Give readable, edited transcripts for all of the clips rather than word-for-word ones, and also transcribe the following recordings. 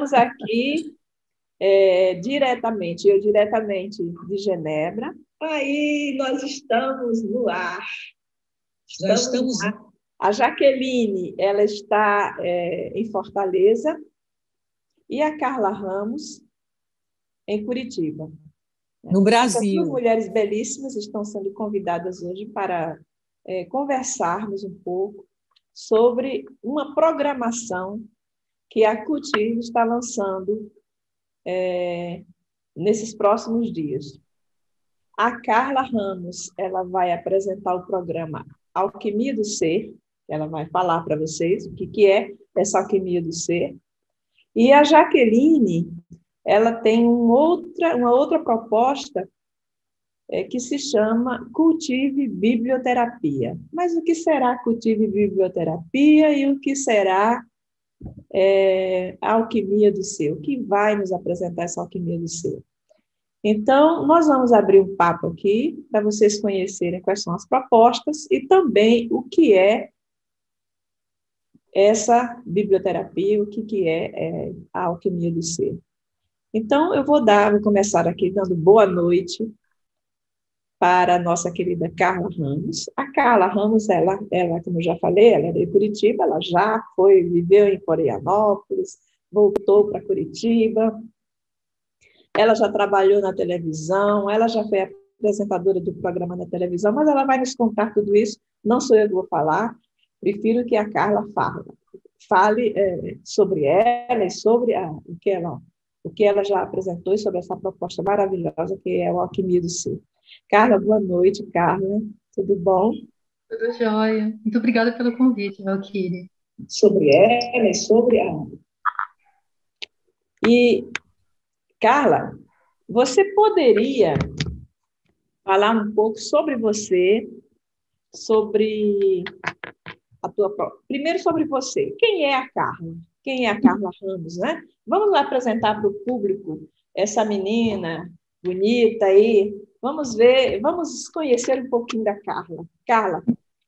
Estamos aqui diretamente de Genebra. Aí nós estamos no ar. Já estamos. A Jaqueline, ela está em Fortaleza e a Carla Ramos em Curitiba. No Brasil. Essas duas mulheres belíssimas estão sendo convidadas hoje para conversarmos um pouco sobre uma programação que a CUTIR está lançando nesses próximos dias. A Carla Ramos, ela vai apresentar o programa Alquimia do Ser, ela vai falar para vocês o que é essa Alquimia do Ser. E a Jaqueline, ela tem uma outra proposta que se chama Cultive Biblioterapia. Mas o que será Cultive Biblioterapia e o que será a Alquimia do Ser? O que vai nos apresentar essa Alquimia do Ser? Então, nós vamos abrir um papo aqui para vocês conhecerem quais são as propostas e também o que é essa biblioterapia, o que é a Alquimia do Ser. Então, eu vou começar aqui dando boa noite para a nossa querida Carla Ramos. A Carla Ramos, ela, como eu já falei, ela é de Curitiba, ela já viveu em Florianópolis, voltou para Curitiba, ela já trabalhou na televisão, ela já foi apresentadora de um programa na televisão, mas ela vai nos contar tudo isso, não sou eu que vou falar, prefiro que a Carla fale sobre ela e sobre o que ela já apresentou e sobre essa proposta maravilhosa que é o Alquimia do Ser. Carla, boa noite, Carla. Tudo bom? Tudo jóia. Muito obrigada pelo convite, Valquíria. Sobre ela e sobre a... E, Carla, você poderia falar um pouco sobre você, sobre a tua... Primeiro sobre você. Quem é a Carla? Quem é a Carla Ramos, né? Vamos lá apresentar para o público essa menina bonita aí. Vamos conhecer um pouquinho da Carla. Carla,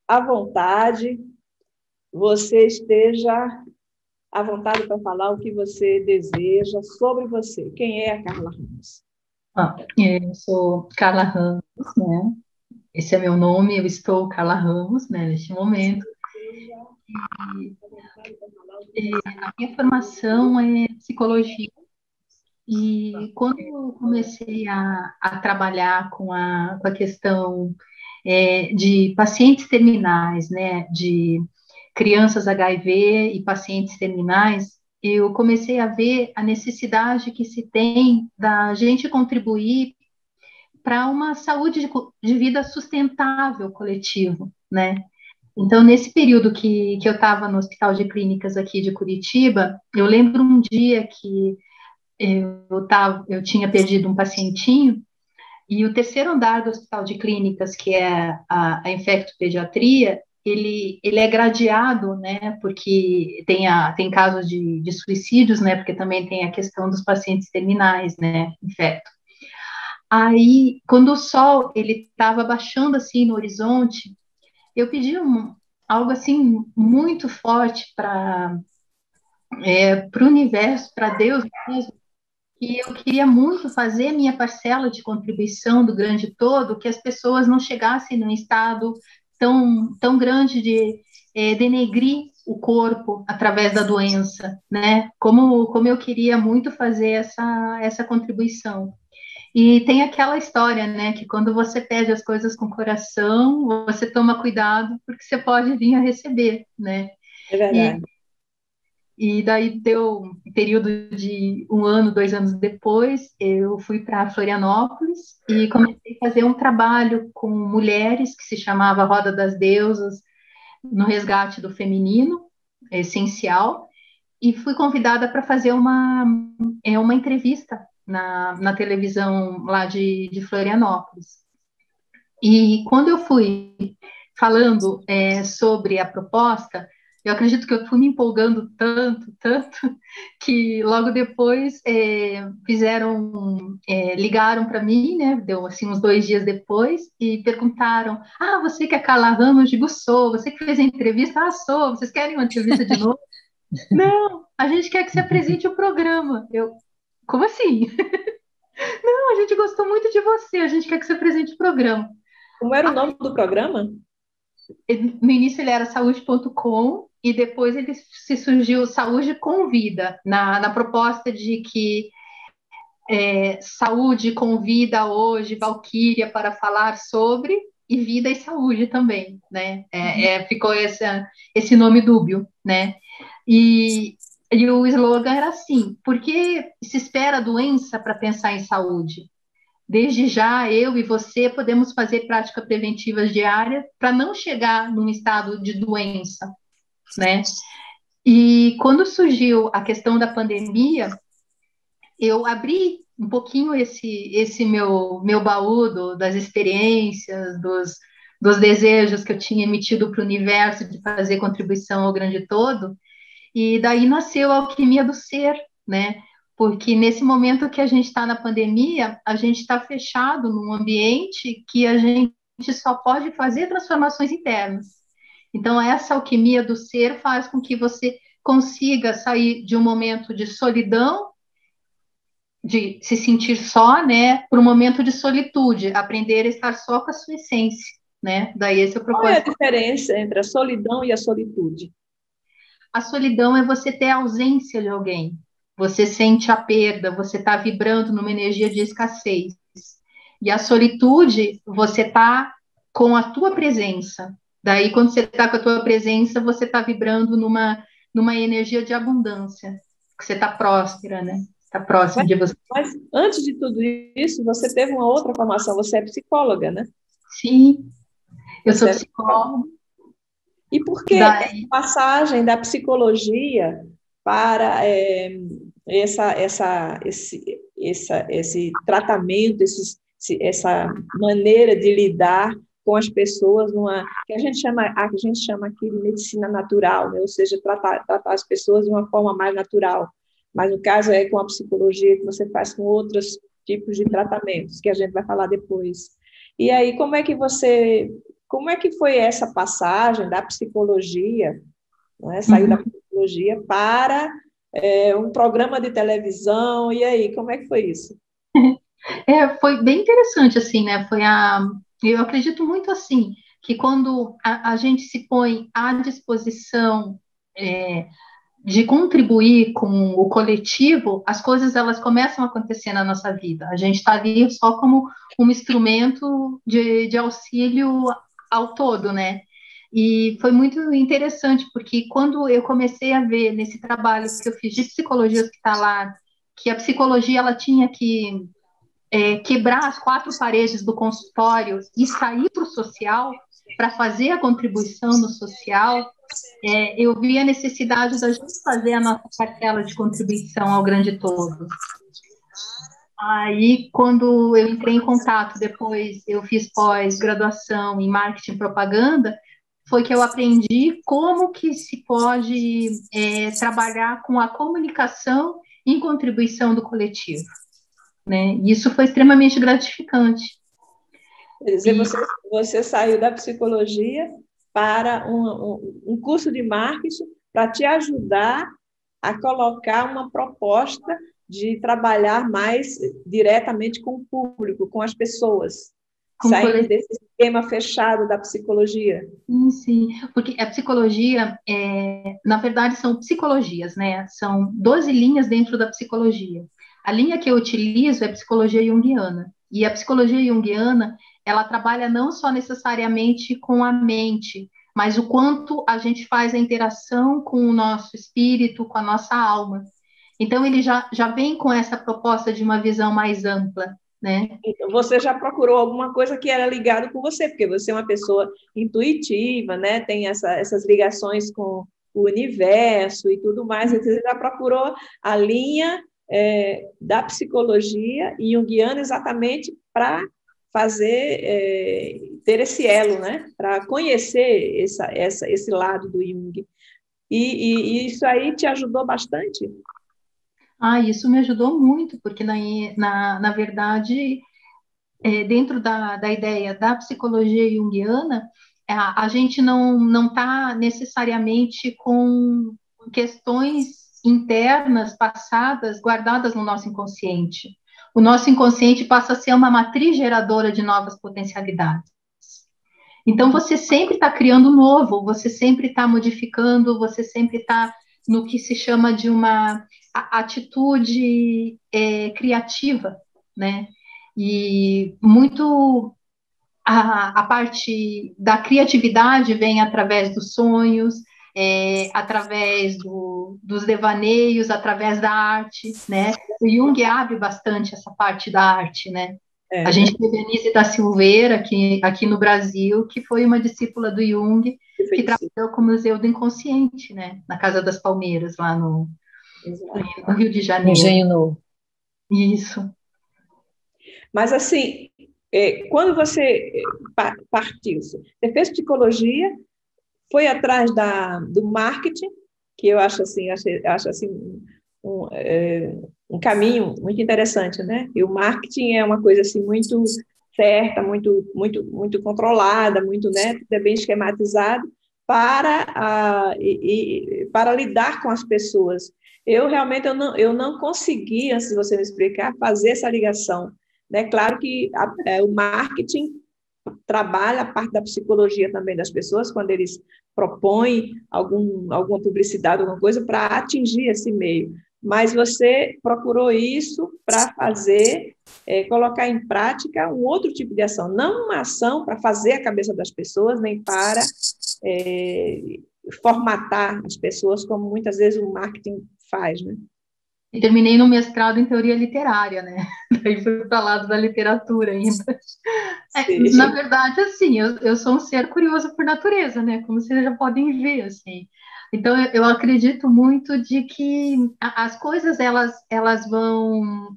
à vontade, você esteja à vontade para falar o que você deseja sobre você. Quem é a Carla Ramos? Eu sou Carla Ramos, né? Esse é meu nome, eu estou Carla Ramos, né, neste momento. A minha formação é psicologia. E quando eu comecei a trabalhar com a questão de pacientes terminais, né, de crianças HIV e pacientes terminais, eu comecei a ver a necessidade que se tem da gente contribuir para uma saúde de vida sustentável coletivo, né? Então, nesse período que eu estava no Hospital de Clínicas aqui de Curitiba, eu lembro um dia que eu tinha perdido um pacientinho, e o terceiro andar do Hospital de Clínicas, que é a infectopediatria, ele é gradeado, né, porque tem casos de suicídios, né, porque também tem a questão dos pacientes terminais, né, infecto. Aí, quando o sol ele estava baixando assim no horizonte, eu pedi algo assim muito forte para o universo, para Deus mesmo, que eu queria muito fazer minha parcela de contribuição do grande todo, que as pessoas não chegassem num estado tão grande de denegrir o corpo através da doença, né? Como eu queria muito fazer essa contribuição. E tem aquela história, né, que quando você pede as coisas com coração, você toma cuidado, porque você pode vir a receber, né? É verdade. E daí deu um período de 1 ano, 2 anos depois, eu fui para Florianópolis e comecei a fazer um trabalho com mulheres que se chamava Roda das Deusas, no resgate do feminino, essencial, e fui convidada para fazer uma entrevista na televisão lá de Florianópolis. E quando eu fui falando sobre a proposta, eu acredito que eu fui me empolgando tanto, que logo depois ligaram para mim, né? Deu assim uns 2 dias depois e perguntaram: você que é Carla Ramos? Eu digo, sou. Você que fez a entrevista? Sou. Vocês querem uma entrevista de novo? Não, a gente quer que você apresente o programa. Como assim? Não, a gente gostou muito de você, a gente quer que você apresente o programa. Como era o nome do programa? No início ele era saúde.com e depois ele se surgiu Saúde com Vida, na proposta de que saúde convida hoje Valquíria para falar sobre e vida e saúde também, né? Ficou esse nome dúbio, né? E o slogan era assim: por que se espera a doença para pensar em saúde? Desde já, eu e você podemos fazer práticas preventivas diárias para não chegar num estado de doença, né? E quando surgiu a questão da pandemia, eu abri um pouquinho esse meu baú das experiências, dos desejos que eu tinha emitido para o universo de fazer contribuição ao grande todo, e daí nasceu a alquimia do ser, né? Porque nesse momento que a gente está na pandemia, a gente está fechado num ambiente que a gente só pode fazer transformações internas. Então, essa alquimia do ser faz com que você consiga sair de um momento de solidão, de se sentir só, né, para um momento de solitude, aprender a estar só com a sua essência, né? Daí esse é o Qual é a propósito. diferença entre a solidão e a solitude? A solidão é você ter a ausência de alguém. Você sente a perda, você está vibrando numa energia de escassez. E a solitude, você está com a tua presença. Daí, quando você está com a tua presença, você está vibrando numa energia de abundância. Que você está próspera, né? Está próximo Mas, de você. mas antes de tudo isso, você teve uma outra formação, você é psicóloga, né? Sim, eu sou Você é psicóloga. E por que essa Daí, passagem da psicologia para esse tratamento, essa maneira de lidar com as pessoas, que a gente chama aqui de medicina natural, né? Ou seja, tratar as pessoas de uma forma mais natural. Mas no caso é com a psicologia que você faz com outros tipos de tratamentos, que a gente vai falar depois. E aí, como é que foi essa passagem da psicologia, né? Saiu da uhum. psicologia para um programa de televisão, e aí, como é que foi isso? Foi bem interessante, assim, né? Eu acredito muito, assim, que quando a gente se põe à disposição é, de contribuir com o coletivo, as coisas elas começam a acontecer na nossa vida. A gente está ali só como um instrumento de auxílio ao todo, né? E foi muito interessante, porque quando eu comecei a ver nesse trabalho que eu fiz de psicologia hospitalar, que a psicologia ela tinha que quebrar as quatro paredes do consultório e sair para o social para fazer a contribuição no social, eu vi a necessidade da gente fazer a nossa parcela de contribuição ao grande todo. Aí, quando eu entrei em contato, depois eu fiz pós-graduação em marketing e propaganda, foi que eu aprendi como que se pode trabalhar com a comunicação em contribuição do coletivo, né? E isso foi extremamente gratificante. Quer dizer, E você saiu da psicologia para um curso de marketing para te ajudar a colocar uma proposta de trabalhar mais diretamente com o público, com as pessoas, com o saindo coletivo, desse esquema fechado da psicologia. sim, porque a psicologia, na verdade, são psicologias, né? São 12 linhas dentro da psicologia. A linha que eu utilizo é a psicologia junguiana. E a psicologia junguiana, ela trabalha não só necessariamente com a mente, mas o quanto a gente faz a interação com o nosso espírito, com a nossa alma. Então, ele já vem com essa proposta de uma visão mais ampla, né? Então, você já procurou alguma coisa que era ligado com você, porque você é uma pessoa intuitiva, né? Tem essas ligações com o universo e tudo mais. Então, você já procurou a linha da psicologia junguiana exatamente para ter esse elo, né? Para conhecer esse lado do Jung. E isso aí te ajudou bastante? Isso me ajudou muito, porque na verdade dentro da ideia da psicologia junguiana, a gente não está necessariamente com questões internas, passadas, guardadas no nosso inconsciente. O nosso inconsciente passa a ser uma matriz geradora de novas potencialidades. Então, você sempre está criando novo, você sempre está modificando, você sempre está no que se chama de uma atitude criativa, né? E muito a parte da criatividade vem através dos sonhos, através dos devaneios, através da arte, né? O Jung abre bastante essa parte da arte, né? A gente teve a Nise da Silveira, aqui no Brasil, que foi uma discípula do Jung, que trabalhou com o Museu do Inconsciente, né? Na Casa das Palmeiras, lá no Rio de Janeiro. Engenho Novo. Isso. Mas, assim, quando você partiu, você fez psicologia, foi atrás do marketing, que eu acho assim, um caminho muito interessante, né? E o marketing é uma coisa assim muito certa, muito controlada, muito, né, tudo é bem esquematizado para lidar com as pessoas. Eu realmente eu não consegui, antes de você me explicar, fazer essa ligação, né? Claro que o marketing trabalha a parte da psicologia também das pessoas, quando eles propõem alguma publicidade, alguma coisa, para atingir esse meio. Mas você procurou isso para colocar em prática um outro tipo de ação, não uma ação para fazer a cabeça das pessoas, nem para formatar as pessoas, como muitas vezes o marketing faz, né? E terminei no mestrado em teoria literária, né? Daí fui para o lado da literatura ainda. Na verdade, assim, eu sou um ser curioso por natureza, né? Como vocês já podem ver, assim. Então, eu acredito muito de que as coisas, elas vão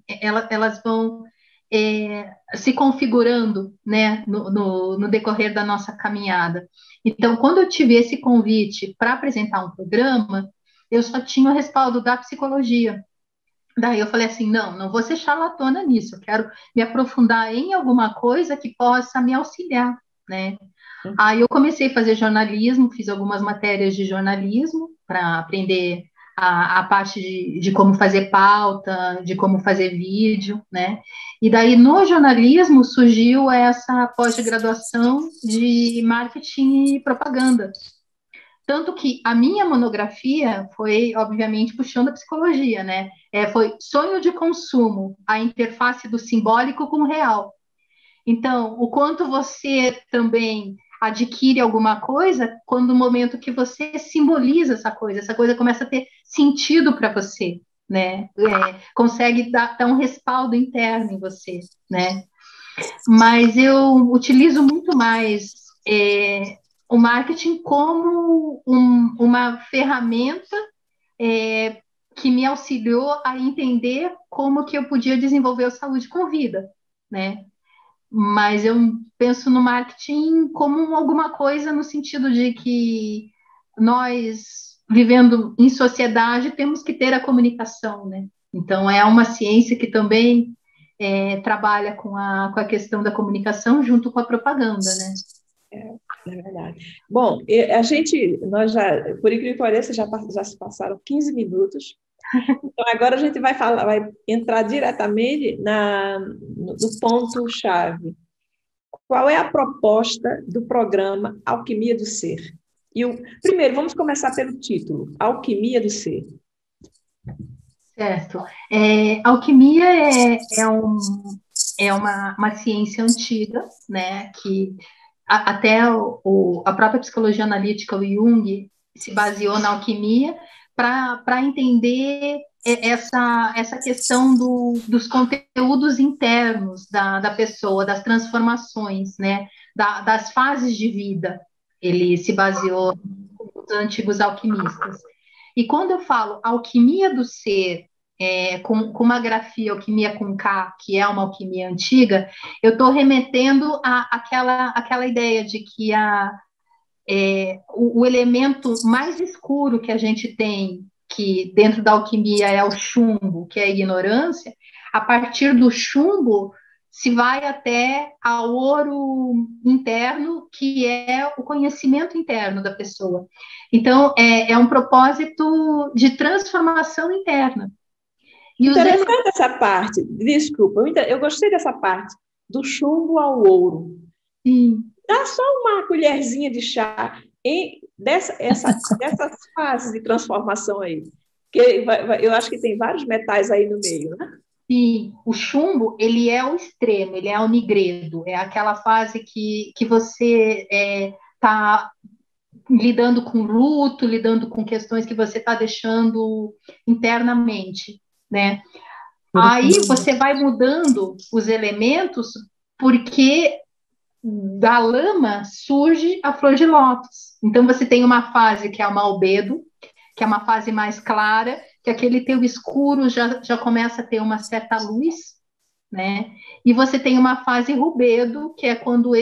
se configurando, né? No decorrer da nossa caminhada. Então, quando eu tive esse convite para apresentar um programa, eu só tinha o respaldo da psicologia. Daí eu falei assim, não vou ser charlatana nisso, eu quero me aprofundar em alguma coisa que possa me auxiliar, né? Aí eu comecei a fazer jornalismo, fiz algumas matérias de jornalismo para aprender a parte de como fazer pauta, de como fazer vídeo, né? E daí no jornalismo surgiu essa pós-graduação de marketing e propaganda. Tanto que a minha monografia foi, obviamente, puxando a psicologia, né? Foi sonho de consumo, a interface do simbólico com o real. Então, o quanto você também adquire alguma coisa quando no momento que você simboliza essa coisa começa a ter sentido para você, né? Consegue dar um respaldo interno em você, né? Mas eu utilizo muito mais o marketing como uma ferramenta que me auxiliou a entender como que eu podia desenvolver a saúde com vida, né? Mas eu penso no marketing como alguma coisa no sentido de que nós, vivendo em sociedade, temos que ter a comunicação, né? Então, é uma ciência que também trabalha com a questão da comunicação junto com a propaganda, né? É verdade. Bom, nós já, por incrível que pareça, já se passaram 15 minutos. Então, agora a gente vai entrar diretamente no ponto-chave. Qual é a proposta do programa Alquimia do Ser? Primeiro, vamos começar pelo título, Alquimia do Ser. Certo. Alquimia é uma ciência antiga, né, que até a própria psicologia analítica, o Jung, se baseou na alquimia para entender essa questão dos conteúdos internos da pessoa, das transformações, né, das fases de vida. Ele se baseou nos antigos alquimistas. E quando eu falo alquimia do ser, com uma grafia, alquimia com K, que é uma alquimia antiga, eu estou remetendo àquela ideia de que o elemento mais escuro que a gente tem, que dentro da alquimia é o chumbo, que é a ignorância, a partir do chumbo se vai até ao ouro interno, que é o conhecimento interno da pessoa. Então, é um propósito de transformação interna. E interessante essa parte, desculpa, eu gostei dessa parte, do chumbo ao ouro. Sim. Dá só uma colherzinha de chá dessas fases de transformação aí. Porque eu acho que tem vários metais aí no meio, né? Sim, o chumbo, ele é o extremo, ele é o nigredo, é aquela fase que você está lidando com luto, lidando com questões que você está deixando internamente, né? Aí você vai mudando os elementos porque da lama surge a flor de lótus. Então você tem uma fase que é o malbedo, que é uma fase mais clara, que aquele teu escuro já começa a ter uma certa luz, né? E você tem uma fase rubedo, que é quando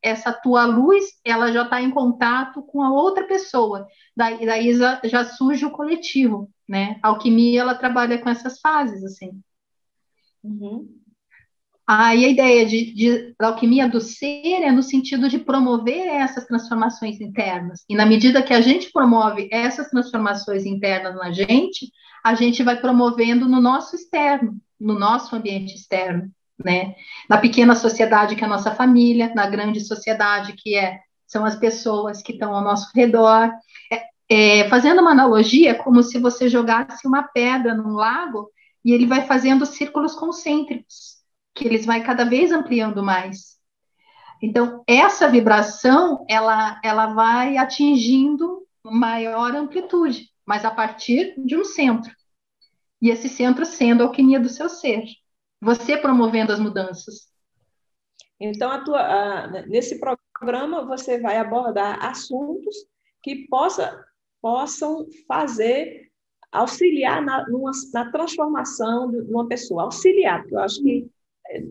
essa tua luz ela já está em contato com a outra pessoa. Daí já surge o coletivo, né? A alquimia ela trabalha com essas fases, assim. Uhum. Aí a ideia da alquimia do ser é no sentido de promover essas transformações internas. E na medida que a gente promove essas transformações internas na gente, a gente vai promovendo no nosso externo, no nosso ambiente externo, né? Na pequena sociedade que é a nossa família, na grande sociedade que são as pessoas que estão ao nosso redor. Fazendo uma analogia, é como se você jogasse uma pedra num lago e ele vai fazendo círculos concêntricos, que eles vai cada vez ampliando mais. Então, essa vibração, ela vai atingindo maior amplitude, mas a partir de um centro. E esse centro sendo a alquimia do seu ser. Você promovendo as mudanças. Então, nesse programa, você vai abordar assuntos que possam auxiliar na transformação de uma pessoa, auxiliar, porque eu acho que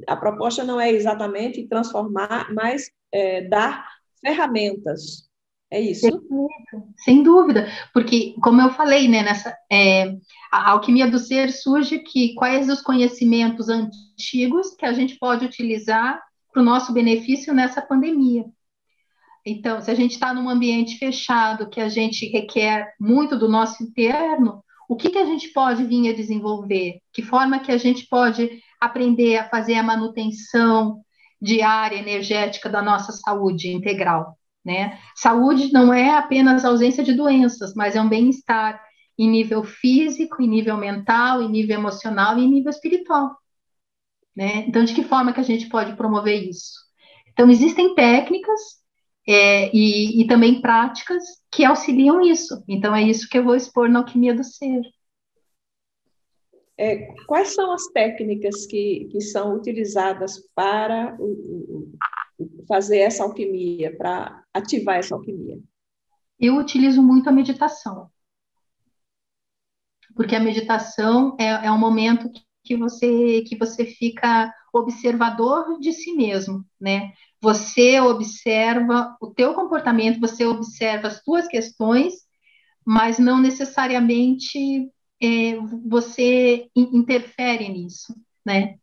a proposta não é exatamente transformar, mas dar ferramentas. É isso? Sem dúvida, porque, como eu falei, né, a alquimia do ser surge quais os conhecimentos antigos que a gente pode utilizar para o nosso benefício nessa pandemia. Então, se a gente está num ambiente fechado, que a gente requer muito do nosso interno, o que a gente pode vir a desenvolver? Que forma que a gente pode aprender a fazer a manutenção diária, energética da nossa saúde integral, né? Saúde não é apenas ausência de doenças, mas é um bem-estar em nível físico, em nível mental, em nível emocional e em nível espiritual, né? Então, de que forma que a gente pode promover isso? Então, existem técnicas e também práticas que auxiliam isso. Então, é isso que eu vou expor na alquimia do ser. Quais são as técnicas que são utilizadas para fazer essa alquimia, para ativar essa alquimia? Eu utilizo muito a meditação, porque a meditação é um momento que você fica observador de si mesmo, né? Você observa o teu comportamento, você observa as tuas questões, mas não necessariamente você interfere nisso, né?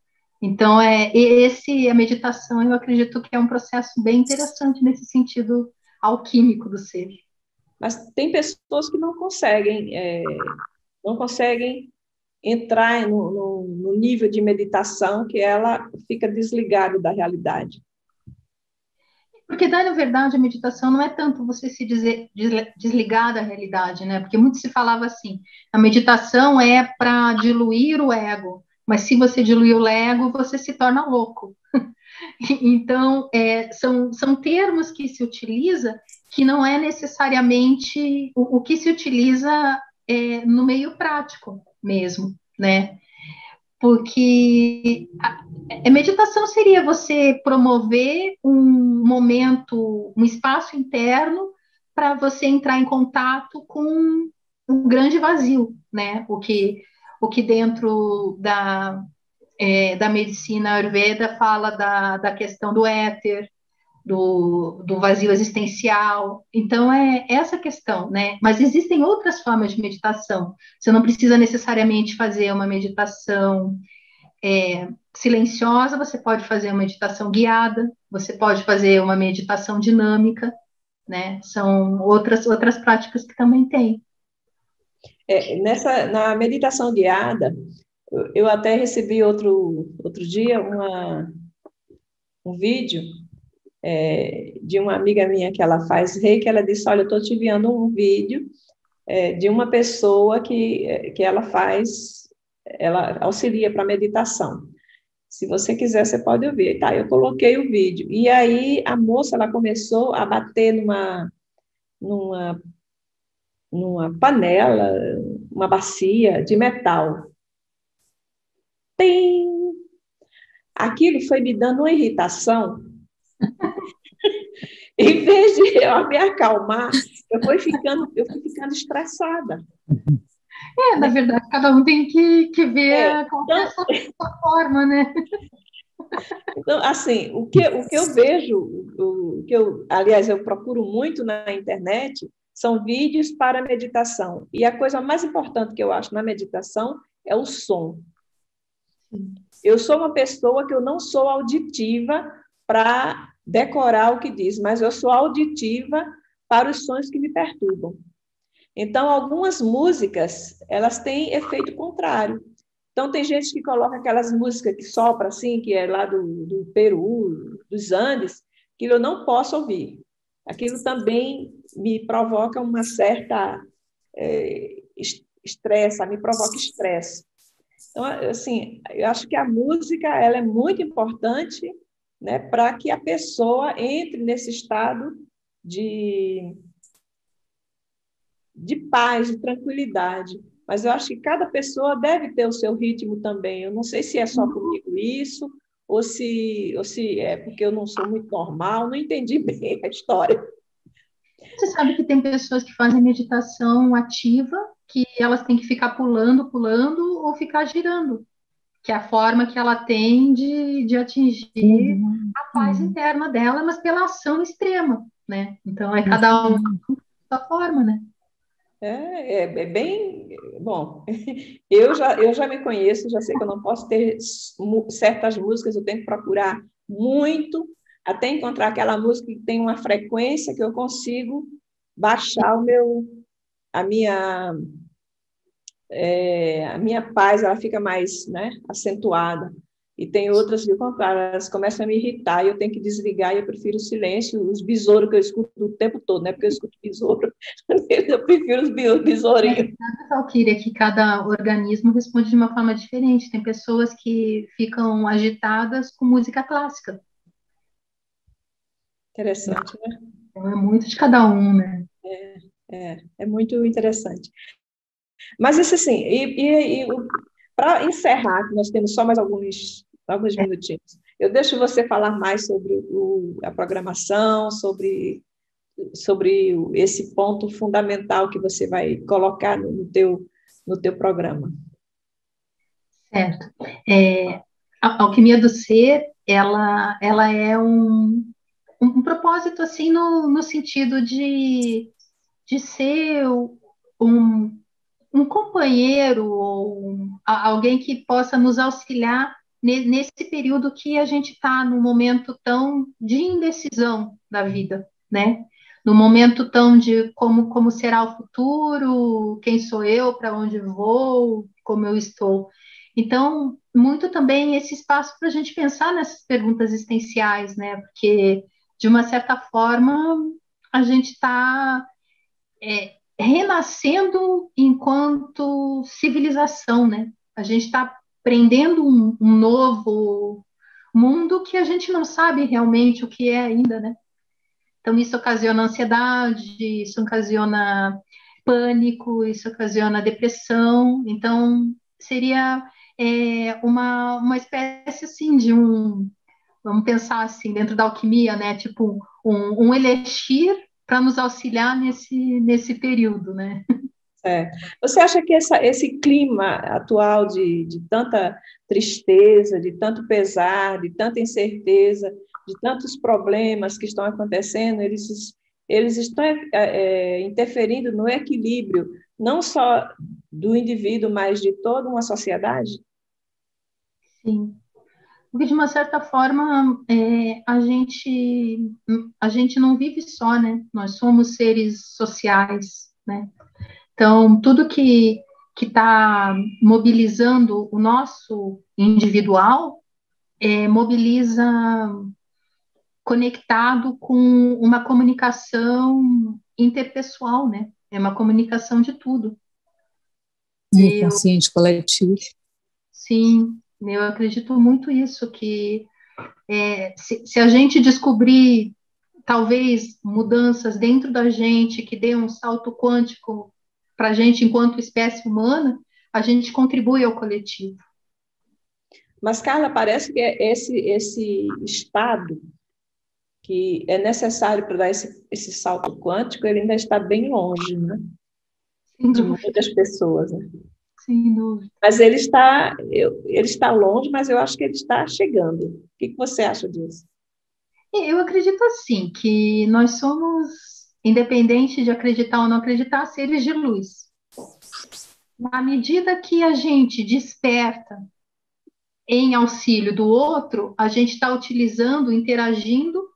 Então, a meditação, eu acredito que é um processo bem interessante nesse sentido alquímico do ser. Mas tem pessoas que não conseguem entrar no nível de meditação que ela fica desligada da realidade. Porque, na verdade, a meditação não é tanto você se desligar da realidade, né? Porque muito se falava assim, a meditação é para diluir o ego, mas se você diluir o ego, você se torna louco. Então, são termos que se utiliza que não é necessariamente o que se utiliza no meio prático mesmo, né? Porque a meditação seria você promover um momento, um espaço interno para você entrar em contato com um grande vazio, né? O que dentro da medicina Ayurveda fala da questão do éter, do vazio existencial. Então, é essa questão, né? Mas existem outras formas de meditação. Você não precisa necessariamente fazer uma meditação silenciosa, você pode fazer uma meditação guiada, você pode fazer uma meditação dinâmica, né? São outras práticas que também tem. Na meditação guiada, eu até recebi outro dia um vídeo de uma amiga minha que ela faz reiki, ela disse, olha, eu estou te enviando um vídeo de uma pessoa que ela auxilia para meditação. Se você quiser, você pode ouvir. Tá, eu coloquei o vídeo. E aí a moça, ela começou a bater numa, numa panela, uma bacia de metal. Tem! Aquilo foi me dando uma irritação. Em vez de eu me acalmar, eu fui ficando estressada. Na verdade, cada um tem que ver qual é Então, a sua forma, né? então, assim, o que eu vejo, aliás, eu procuro muito na internet, são vídeos para meditação. E a coisa mais importante que eu acho na meditação é o som. Eu sou uma pessoa que eu não sou auditiva para decorar o que diz, mas eu sou auditiva para os sons que me perturbam. Então, algumas músicas, elas têm efeito contrário. Então, tem gente que coloca aquelas músicas que sopra assim, que é lá do Peru, dos Andes, que eu não posso ouvir. Aquilo também me provoca uma certa estresse, me provoca estresse. Então, assim, eu acho que a música ela é muito importante, né, para que a pessoa entre nesse estado de paz, de tranquilidade. Mas eu acho que cada pessoa deve ter o seu ritmo também. Eu não sei se é só comigo isso, ou se é porque eu não sou muito normal, não entendi bem a história. Você sabe que tem pessoas que fazem meditação ativa, que elas têm que ficar pulando, pulando ou ficar girando, que é a forma que ela tem de atingir a paz interna dela, mas pela ação extrema, né? Então, é cada um da sua forma, né? É bem bom. Eu já me conheço, já sei que eu não posso ter certas músicas, eu tenho que procurar muito até encontrar aquela música que tem uma frequência que eu consigo baixar a minha a minha paz, ela fica mais, né, acentuada. E tem outras que, ao contrário, elas começam a me irritar e eu tenho que desligar e eu prefiro o silêncio, os besouros que eu escuto o tempo todo, né? Porque eu escuto besouro, eu prefiro os besourinhos. Valquíria, que cada organismo responde de uma forma diferente. Tem pessoas que ficam agitadas com música clássica. Interessante, né? Então, é muito de cada um, né? É muito interessante. Mas isso assim, para encerrar, que nós temos só mais alguns minutinhos, eu deixo você falar mais sobre a programação, sobre esse ponto fundamental que você vai colocar no teu programa. Certo. A alquimia do ser, ela é um propósito, assim, no sentido de ser um companheiro ou alguém que possa nos auxiliar nesse período que a gente está num momento tão de indecisão da vida, né? No momento tão de como será o futuro, quem sou eu, para onde vou, como eu estou. Então, muito também esse espaço para a gente pensar nessas perguntas existenciais, né? Porque, de uma certa forma, a gente está renascendo enquanto civilização, né? A gente está aprendendo um novo mundo que a gente não sabe realmente o que é ainda, né? Então, isso ocasiona ansiedade, isso ocasiona pânico, isso ocasiona depressão. Então, seria uma espécie, assim, vamos pensar assim, dentro da alquimia, né? Tipo, um elixir para nos auxiliar nesse período, né? Você acha que esse clima atual de tanta tristeza, de tanto pesar, de tanta incerteza, de tantos problemas que estão acontecendo, eles estão interferindo no equilíbrio, não só do indivíduo, mas de toda uma sociedade? Sim. Porque, de uma certa forma, a gente não vive só, né? Nós somos seres sociais, né? Então, tudo que está mobilizando o nosso individual mobiliza conectado com uma comunicação interpessoal, né? É uma comunicação de tudo. Inconsciente coletivo. Sim, eu acredito muito isso, que se a gente descobrir, talvez, mudanças dentro da gente que dê um salto quântico para a gente enquanto espécie humana, a gente contribui ao coletivo. Mas, Carla, parece que esse estado que é necessário para dar esse salto quântico, ele ainda está bem longe, né? Sem De dúvida. muitas pessoas, né? Sem dúvida. Mas ele está longe, mas eu acho que ele está chegando. O que você acha disso? Eu acredito assim, que nós somos, independente de acreditar ou não acreditar, seres de luz. Na medida que a gente desperta em auxílio do outro, a gente está utilizando, interagindo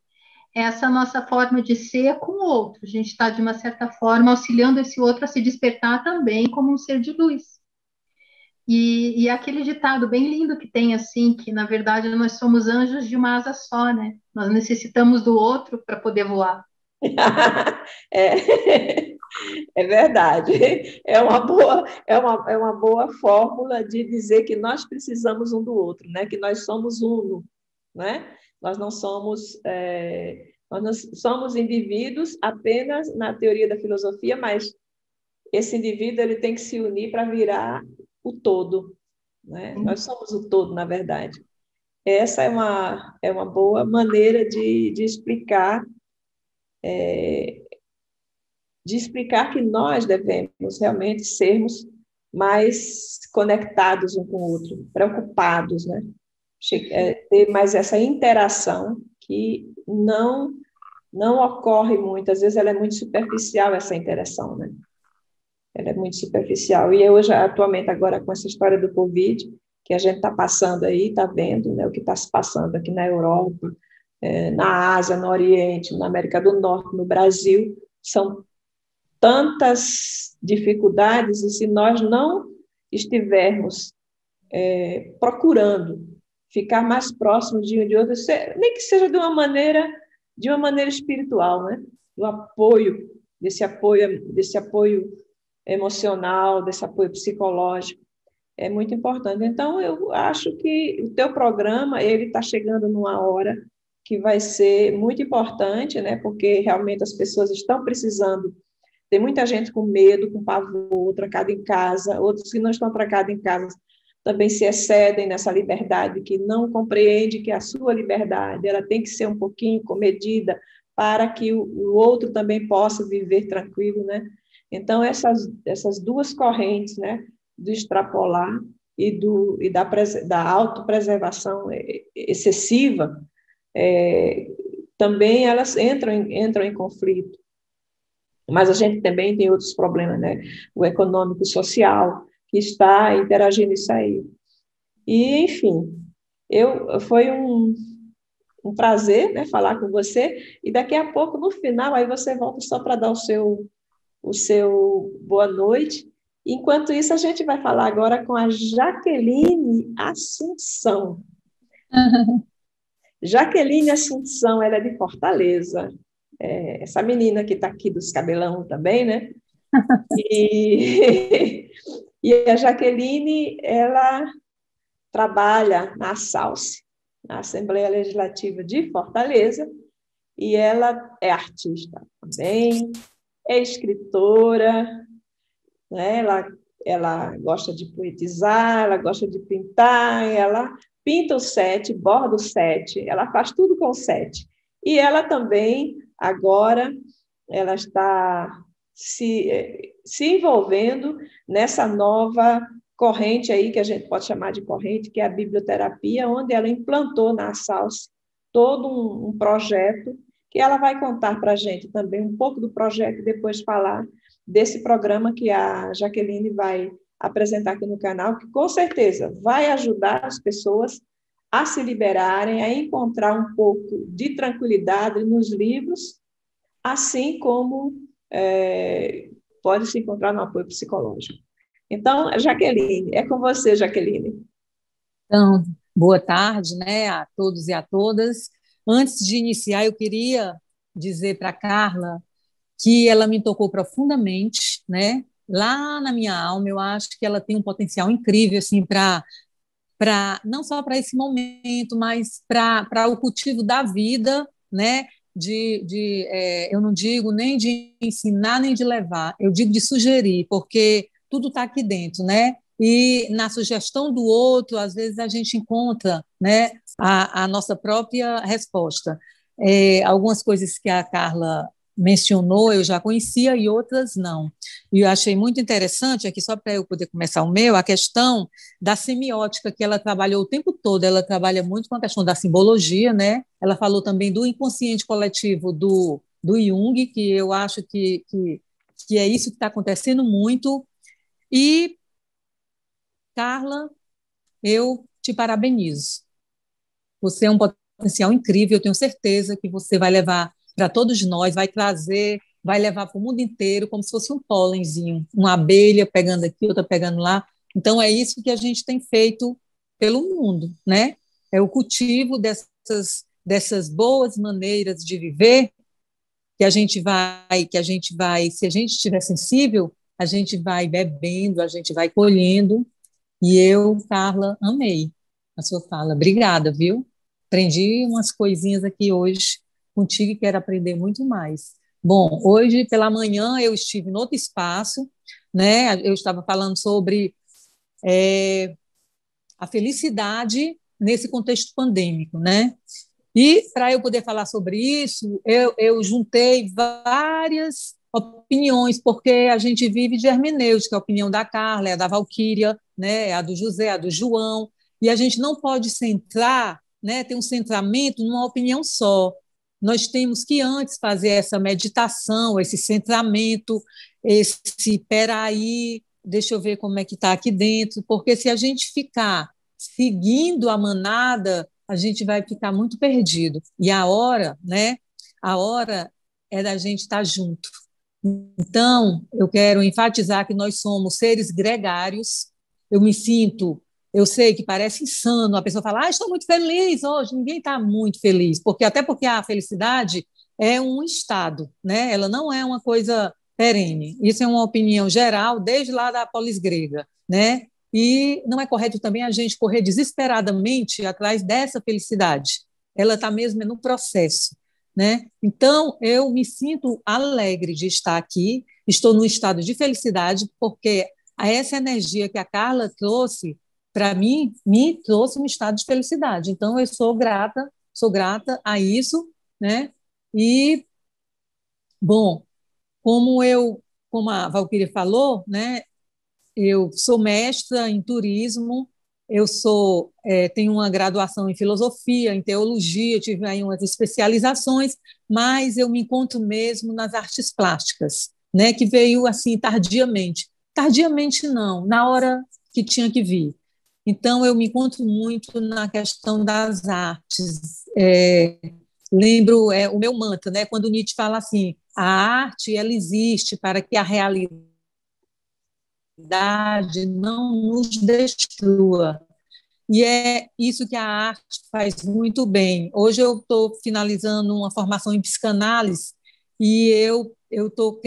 essa nossa forma de ser com o outro. A gente está, de uma certa forma, auxiliando esse outro a se despertar também como um ser de luz. E aquele ditado bem lindo que tem, assim, que, na verdade, nós somos anjos de uma asa só, né? Nós necessitamos do outro para poder voar. É, é verdade. É uma boa fórmula de dizer que nós precisamos um do outro, né? Que nós somos uno, né? Nós não somos, nós não somos indivíduos apenas na teoria da filosofia, mas esse indivíduo ele tem que se unir para virar o todo, né? Nós somos o todo, na verdade. Essa é uma boa maneira de explicar que nós devemos realmente sermos mais conectados um com o outro, preocupados, né? Ter mais essa interação que não ocorre muito, às vezes ela é muito superficial, essa interação, né? Ela é muito superficial. E hoje, atualmente, agora com essa história do Covid, que a gente está passando aí, está vendo, né, o que está se passando aqui na Europa, na Ásia, no Oriente, na América do Norte, no Brasil, são tantas dificuldades, e se nós não estivermos procurando ficar mais próximos de um de outro, nem que seja de uma maneira espiritual, né? Do apoio, desse apoio emocional, desse apoio psicológico, é muito importante. Então, eu acho que o teu programa, ele está chegando numa hora que vai ser muito importante, né? Porque realmente as pessoas estão precisando. Tem muita gente com medo, com pavor, trancada em casa, outros que não estão trancados em casa também se excedem nessa liberdade, que não compreende que a sua liberdade ela tem que ser um pouquinho comedida para que o outro também possa viver tranquilo, né? Então, essas duas correntes, né, do extrapolar e da autopreservação excessiva, também elas entram em conflito. Mas a gente também tem outros problemas, né? O econômico, o social, que está interagindo isso aí. E, enfim, foi um prazer, né, falar com você, e daqui a pouco, no final, aí você volta só para dar o seu boa noite. Enquanto isso, a gente vai falar agora com a Jaqueline Assunção. Jaqueline Assunção, ela é de Fortaleza. Essa menina que está aqui dos cabelão também, né? E a Jaqueline, ela trabalha na SALSE, na Assembleia Legislativa de Fortaleza, e ela é artista também, é escritora, né? Ela gosta de poetizar, ela gosta de pintar, ela pinta o sete, borda o sete, ela faz tudo com o sete. E ela também, agora, ela está se envolvendo nessa nova corrente aí, que a gente pode chamar de corrente, que é a biblioterapia, onde ela implantou na SALSE todo um projeto, que ela vai contar para a gente também um pouco do projeto e depois falar desse programa que a Jaqueline vai apresentar aqui no canal, que com certeza vai ajudar as pessoas a se liberarem, a encontrar um pouco de tranquilidade nos livros, assim como pode se encontrar no apoio psicológico. Então, Jaqueline, é com você, Jaqueline. Então, boa tarde, né, a todos e a todas. Antes de iniciar, eu queria dizer para a Carla que ela me tocou profundamente, né? Lá na minha alma, eu acho que ela tem um potencial incrível assim para não só para esse momento, mas para o cultivo da vida, né? Eu não digo nem de ensinar nem de levar, eu digo de sugerir, porque tudo está aqui dentro, né? E na sugestão do outro, às vezes a gente encontra, né, a nossa própria resposta. Algumas coisas que a Carla mencionou eu já conhecia e outras não. E eu achei muito interessante, aqui só para eu poder começar o meu, a questão da semiótica que ela trabalhou o tempo todo. Ela trabalha muito com a questão da simbologia, né? Ela falou também do inconsciente coletivo do Jung, que eu acho que é isso que está acontecendo muito. E, Carla, eu te parabenizo. Você é um potencial incrível, eu tenho certeza que você vai levar para todos nós, vai trazer, vai levar para o mundo inteiro, como se fosse um pólenzinho, uma abelha pegando aqui, outra pegando lá. Então, é isso que a gente tem feito pelo mundo, né? É o cultivo dessas boas maneiras de viver se a gente estiver sensível, a gente vai bebendo, a gente vai colhendo. E eu, Carla, amei a sua fala. Obrigada, viu? Aprendi umas coisinhas aqui hoje contigo e quero aprender muito mais. Bom, hoje pela manhã eu estive em outro espaço, né? Eu estava falando sobre a felicidade nesse contexto pandêmico, né? E para eu poder falar sobre isso, eu juntei várias opiniões, porque a gente vive de hermenêutica, a opinião da Carla, é a da Valquíria, né, é a do José, a do João, e a gente não pode centrar, né, ter um centramento numa opinião só. Nós temos que antes fazer essa meditação, esse centramento, esse peraí, deixa eu ver como é que está aqui dentro, porque se a gente ficar seguindo a manada, a gente vai ficar muito perdido. E a hora, né? A hora é da gente estar junto. Então, eu quero enfatizar que nós somos seres gregários. Eu me sinto, eu sei que parece insano a pessoa falar, estou muito feliz hoje. Ninguém está muito feliz, porque a felicidade é um estado, né? Ela não é uma coisa perene. Isso é uma opinião geral desde lá da polis grega, né? E não é correto também a gente correr desesperadamente atrás dessa felicidade. Ela está mesmo no processo, né? Então, eu me sinto alegre de estar aqui, estou num estado de felicidade, porque essa energia que a Carla trouxe, para mim, me trouxe um estado de felicidade. Então, eu sou grata a isso, né? E, bom, como a Valquíria falou, né? Eu sou mestra em turismo, tenho uma graduação em filosofia, em teologia, tive aí umas especializações, mas eu me encontro mesmo nas artes plásticas, né, que veio assim tardiamente. Tardiamente não, na hora que tinha que vir. Então eu me encontro muito na questão das artes. Lembro o meu mantra, né, quando Nietzsche fala assim, a arte ela existe para que a realidade não nos destrua. E é isso que a arte faz muito bem. Hoje eu estou finalizando uma formação em psicanálise e estou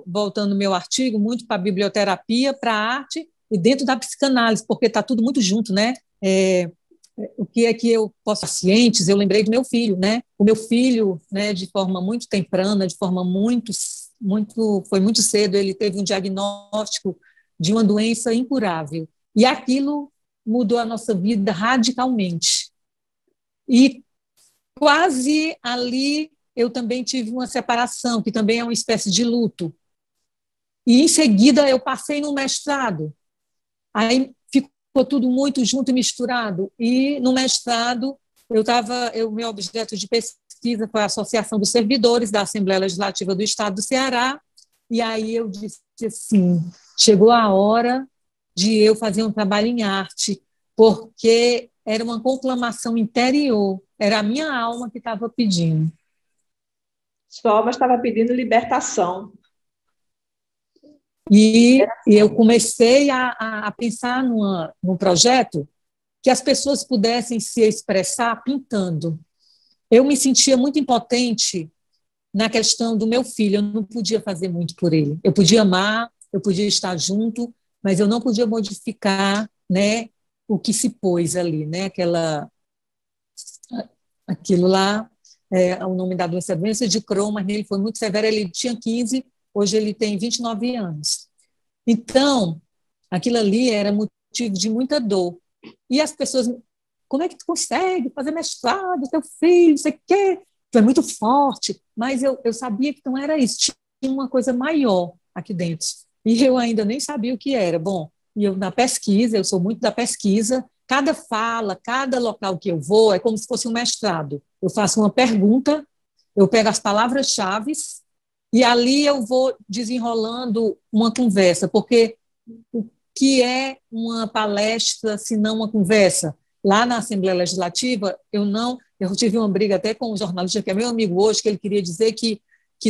voltando meu artigo muito para a biblioterapia, para a arte e dentro da psicanálise, porque está tudo muito junto, né? O que é que eu posso pacientes? Eu lembrei do meu filho, né? O meu filho, né, de forma muito temprana, de forma foi muito cedo, ele teve um diagnóstico de uma doença incurável. E aquilo mudou a nossa vida radicalmente. E quase ali eu também tive uma separação, que também é uma espécie de luto. E em seguida eu passei no mestrado. Aí ficou tudo muito junto e misturado. E no mestrado meu objeto de pesquisa foi a Associação dos Servidores da Assembleia Legislativa do Estado do Ceará. E aí eu disse assim, chegou a hora de eu fazer um trabalho em arte, porque era uma conclamação interior, era a minha alma que estava pedindo. Sua alma estava pedindo libertação. E eu comecei a pensar num projeto que as pessoas pudessem se expressar pintando. Eu me sentia muito impotente na questão do meu filho, eu não podia fazer muito por ele. Eu podia amar, eu podia estar junto, mas eu não podia modificar, né, o que se pôs ali, né, aquilo lá, o nome da doença, doença de Crohn, mas ele foi muito severo, ele tinha 15, hoje ele tem 29 anos. Então, aquilo ali era motivo de muita dor. E as pessoas, como é que tu consegue fazer mestrado, teu filho, você quer? Tu é muito forte. Mas eu sabia que não era isso, tinha uma coisa maior aqui dentro. E eu ainda nem sabia o que era. Bom, e eu na pesquisa, eu sou muito da pesquisa, cada fala, cada local que eu vou é como se fosse um mestrado. Eu faço uma pergunta, eu pego as palavras-chave e ali eu vou desenrolando uma conversa, porque o que é uma palestra se não uma conversa? Lá na Assembleia Legislativa, eu tive uma briga até com um jornalista que é meu amigo hoje, que ele queria dizer que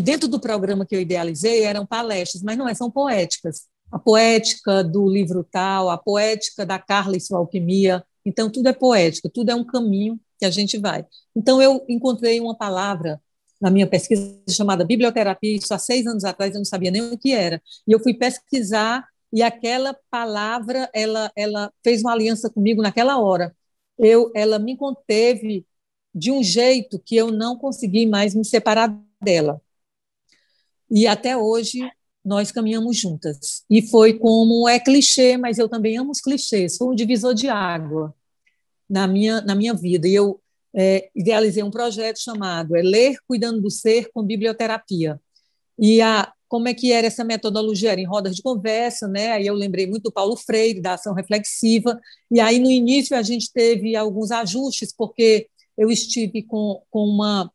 dentro do programa que eu idealizei eram palestras, mas não é, são poéticas. A poética do livro tal, a poética da Carla e sua alquimia. Então, tudo é poética, tudo é um caminho que a gente vai. Então, eu encontrei uma palavra na minha pesquisa chamada biblioterapia, isso há 6 anos atrás eu não sabia nem o que era. E eu fui pesquisar e aquela palavra, ela fez uma aliança comigo naquela hora. Ela me conteve de um jeito que eu não consegui mais me separar dela. E até hoje nós caminhamos juntas. E foi como é clichê, mas eu também amo os clichês. Foi um divisor de água na minha vida. E eu idealizei um projeto chamado Ler Cuidando do Ser com Biblioterapia. E como é que era essa metodologia? Era em rodas de conversa, né? Aí eu lembrei muito do Paulo Freire, da ação reflexiva, e aí no início a gente teve alguns ajustes, porque eu estive com uma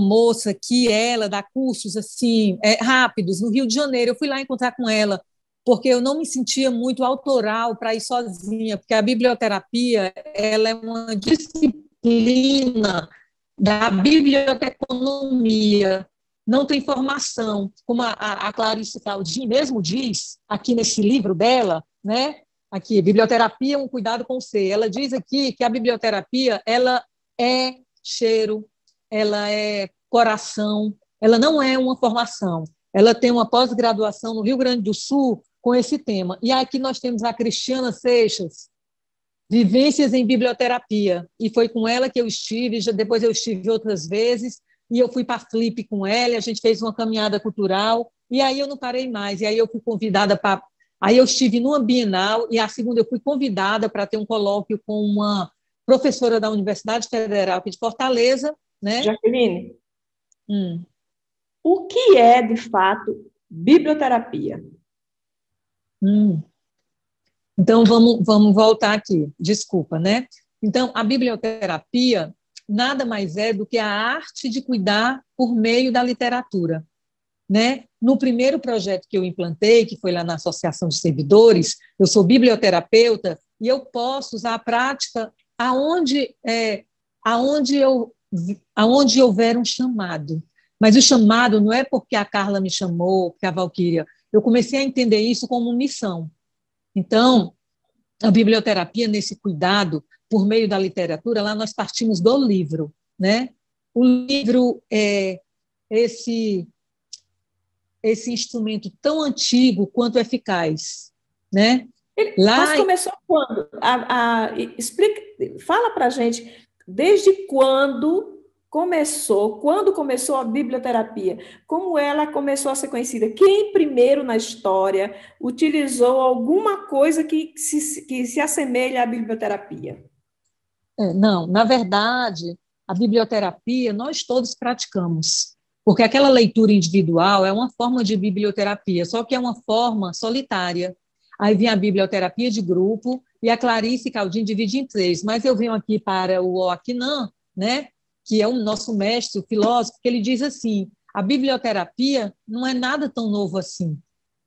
moça que ela dá cursos assim rápidos no Rio de Janeiro. Eu fui lá encontrar com ela, porque eu não me sentia muito autoral para ir sozinha, porque a biblioterapia ela é uma disciplina da biblioteconomia, não tem formação, como a Clarice Claudin mesmo diz, aqui nesse livro dela, né? Aqui, Biblioterapia, um cuidado com o ser. Ela diz aqui que a biblioterapia ela é cheiro, ela é coração, ela não é uma formação. Ela tem uma pós-graduação no Rio Grande do Sul com esse tema. E aqui nós temos a Cristiana Seixas, Vivências em Biblioterapia, e foi com ela que eu estive, depois eu estive outras vezes, e eu fui para a Flip com ela, a gente fez uma caminhada cultural, e aí eu não parei mais, e aí eu fui convidada para... Aí eu estive numa Bienal, e a segunda eu fui convidada para ter um colóquio com uma professora da Universidade Federal aqui de Fortaleza, né? Jaqueline, o que é, de fato, biblioterapia? Então, vamos voltar aqui, desculpa, né? Então, a biblioterapia nada mais é do que a arte de cuidar por meio da literatura, né? No primeiro projeto que eu implantei, que foi lá na Associação de Servidores, eu sou biblioterapeuta e eu posso usar a prática aonde houver um chamado. Mas o chamado não é porque a Carla me chamou, porque a Valquíria. Eu comecei a entender isso como missão. Então, a biblioterapia, nesse cuidado por meio da literatura, lá nós partimos do livro, né? O livro é esse instrumento tão antigo quanto eficaz, né? Mas começou quando? Explica, fala para a gente, desde quando começou a biblioterapia? Como ela começou a ser conhecida? Quem primeiro na história utilizou alguma coisa que se assemelha à biblioterapia? Não, na verdade, a biblioterapia nós todos praticamos, porque aquela leitura individual é uma forma de biblioterapia, só que é uma forma solitária. Aí vem a biblioterapia de grupo, e a Clarice Caldin divide em 3, mas eu venho aqui para o Oakinan, né, que é o nosso mestre, o filósofo, que ele diz assim, a biblioterapia não é nada tão novo assim,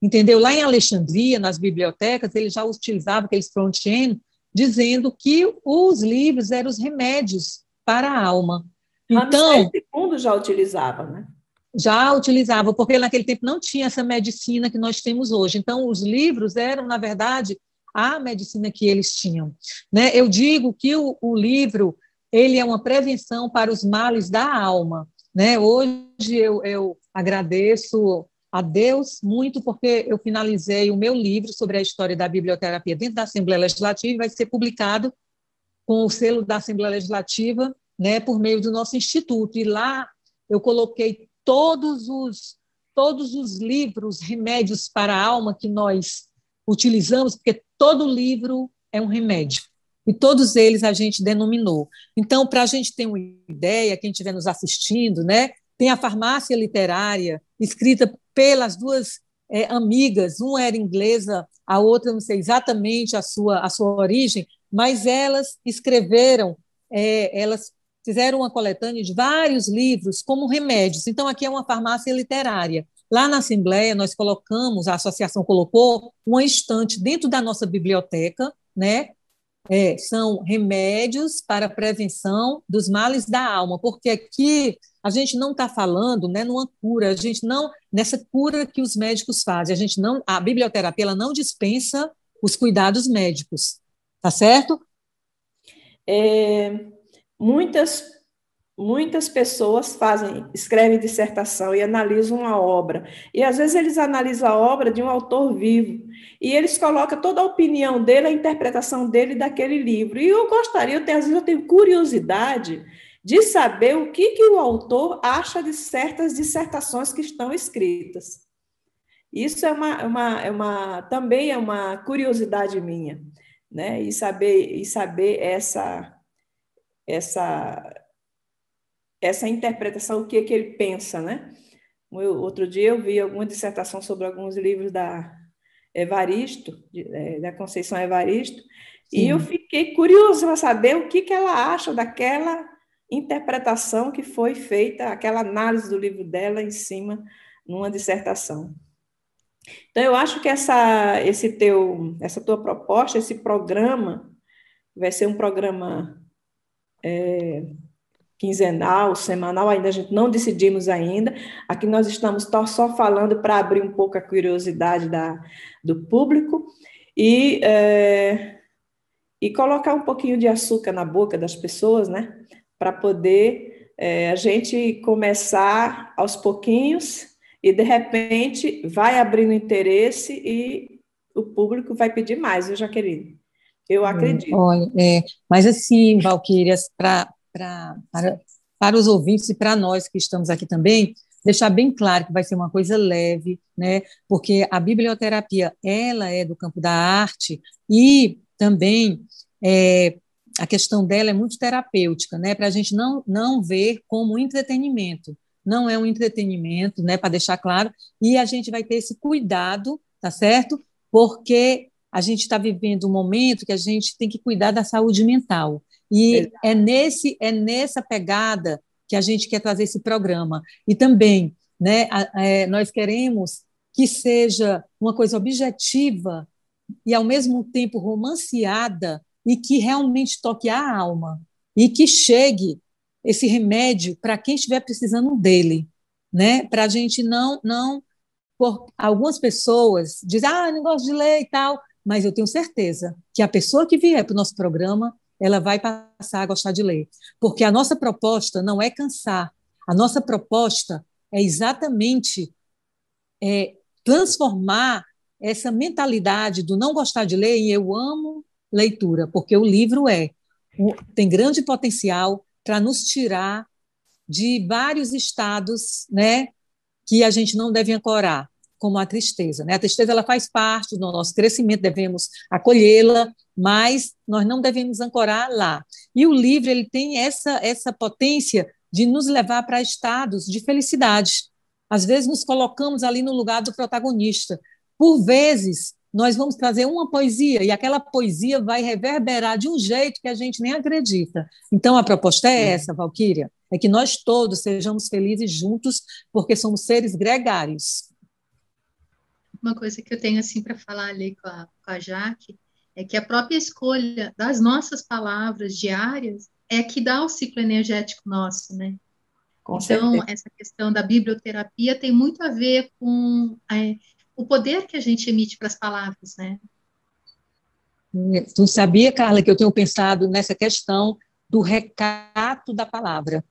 entendeu? Lá em Alexandria, nas bibliotecas, ele já utilizava aqueles front-end dizendo que os livros eram os remédios para a alma. Ramsés Então, II já utilizava, né? já utilizava, porque naquele tempo não tinha essa medicina que nós temos hoje. Então, os livros eram, na verdade, a medicina que eles tinham. Né? Eu digo que o livro ele é uma prevenção para os males da alma. Né? Hoje eu agradeço a Deus muito porque eu finalizei o meu livro sobre a história da biblioterapia dentro da Assembleia Legislativa e vai ser publicado com o selo da Assembleia Legislativa, né, por meio do nosso instituto. E lá eu coloquei todos os livros, remédios para a alma que nós utilizamos, porque todo livro é um remédio. E todos eles a gente denominou. Então, para a gente ter uma ideia, quem estiver nos assistindo, né, tem a farmácia literária, escrita pelas duas amigas, uma era inglesa, a outra não sei exatamente a sua origem, mas elas escreveram, elas fizeram uma coletânea de vários livros como remédios. Então, aqui é uma farmácia literária. Lá na Assembleia, nós colocamos, a associação colocou uma estante dentro da nossa biblioteca, né? São remédios para a prevenção dos males da alma, porque aqui a gente não está falando, né, numa cura, a gente não, nessa cura que os médicos fazem, a gente não, a biblioterapia ela não dispensa os cuidados médicos, tá certo? É, muitas muitas pessoas escrevem dissertação e analisam a obra. E às vezes eles analisam a obra de um autor vivo. E eles colocam toda a opinião dele, a interpretação dele daquele livro. E eu gostaria, às vezes eu tenho curiosidade de saber o que o autor acha de certas dissertações que estão escritas. Isso também é uma curiosidade minha, né? E saber essa interpretação, o que ele pensa, né? Outro dia eu vi alguma dissertação sobre alguns livros da Evaristo, da Conceição Evaristo, Sim. E eu fiquei curiosa para saber o que ela acha daquela interpretação que foi feita, aquela análise do livro dela em cima, numa dissertação. Então, eu acho que essa tua proposta, esse programa, vai ser um programa quinzenal, semanal, ainda a gente não decidimos ainda. Aqui nós estamos só falando para abrir um pouco a curiosidade do público e colocar um pouquinho de açúcar na boca das pessoas, né? Para poder a gente começar aos pouquinhos e, de repente, vai abrindo interesse e o público vai pedir mais, viu, Jaqueline? Eu acredito. Olha, mas assim, Valquírias, para os ouvintes e para nós que estamos aqui também, deixar bem claro que vai ser uma coisa leve, né? Porque a biblioterapia ela é do campo da arte e também a questão dela é muito terapêutica, né? Para a gente não ver como entretenimento. Não é um entretenimento, né? Para deixar claro, e a gente vai ter esse cuidado, tá certo? Porque a gente está vivendo um momento que a gente tem que cuidar da saúde mental. E é nessa pegada que a gente quer trazer esse programa. E também, né, nós queremos que seja uma coisa objetiva e, ao mesmo tempo, romanceada e que realmente toque a alma e que chegue esse remédio para quem estiver precisando dele, né? Para a gente não por algumas pessoas dizem, não gosto de ler e tal, mas eu tenho certeza que a pessoa que vier para o nosso programa, ela vai passar a gostar de ler. Porque a nossa proposta não é cansar, a nossa proposta é exatamente transformar essa mentalidade do não gostar de ler em eu amo leitura, porque o livro tem grande potencial para nos tirar de vários estados, né, que a gente não deve ancorar, como a tristeza. Né? A tristeza ela faz parte do nosso crescimento, devemos acolhê-la, mas nós não devemos ancorar lá. E o livro ele tem essa potência de nos levar para estados de felicidade. Às vezes nos colocamos ali no lugar do protagonista. Por vezes, nós vamos trazer uma poesia e aquela poesia vai reverberar de um jeito que a gente nem acredita. Então, a proposta é essa, Valquíria, é que nós todos sejamos felizes juntos, porque somos seres gregários. Uma coisa que eu tenho assim para falar ali com a Jaque É que a própria escolha das nossas palavras diárias é que dá o ciclo energético nosso, né? Com Então, certeza. essa questão da biblioterapia tem muito a ver com o poder que a gente emite para as palavras, né? Tu sabia, Carla, que eu tenho pensado nessa questão do recato da palavra.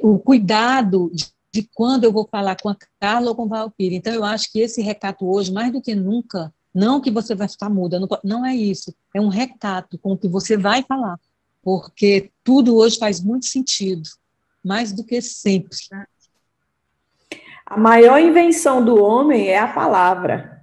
O cuidado de quando eu vou falar com a Carla ou com a Valquíria. Então, eu acho que esse recato hoje, mais do que nunca, não que você vai ficar muda, não é isso. É um recato com o que você vai falar, porque tudo hoje faz muito sentido, mais do que sempre. A maior invenção do homem é a palavra.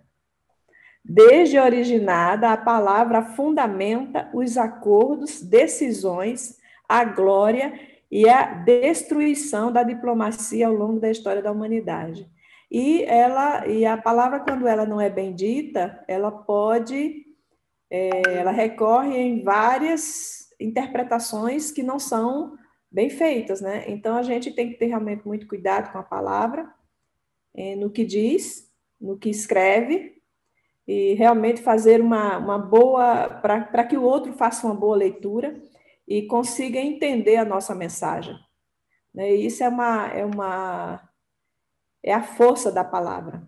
Desde originada, a palavra fundamenta os acordos, decisões, a glória e a destruição da diplomacia ao longo da história da humanidade. E a palavra, quando ela não é bem dita, ela recorre em várias interpretações que não são bem feitas, né? Então a gente tem que ter realmente muito cuidado com a palavra, no que diz, no que escreve, e realmente fazer uma boa, para que o outro faça uma boa leitura e consiga entender a nossa mensagem. Né? E isso é a força da palavra.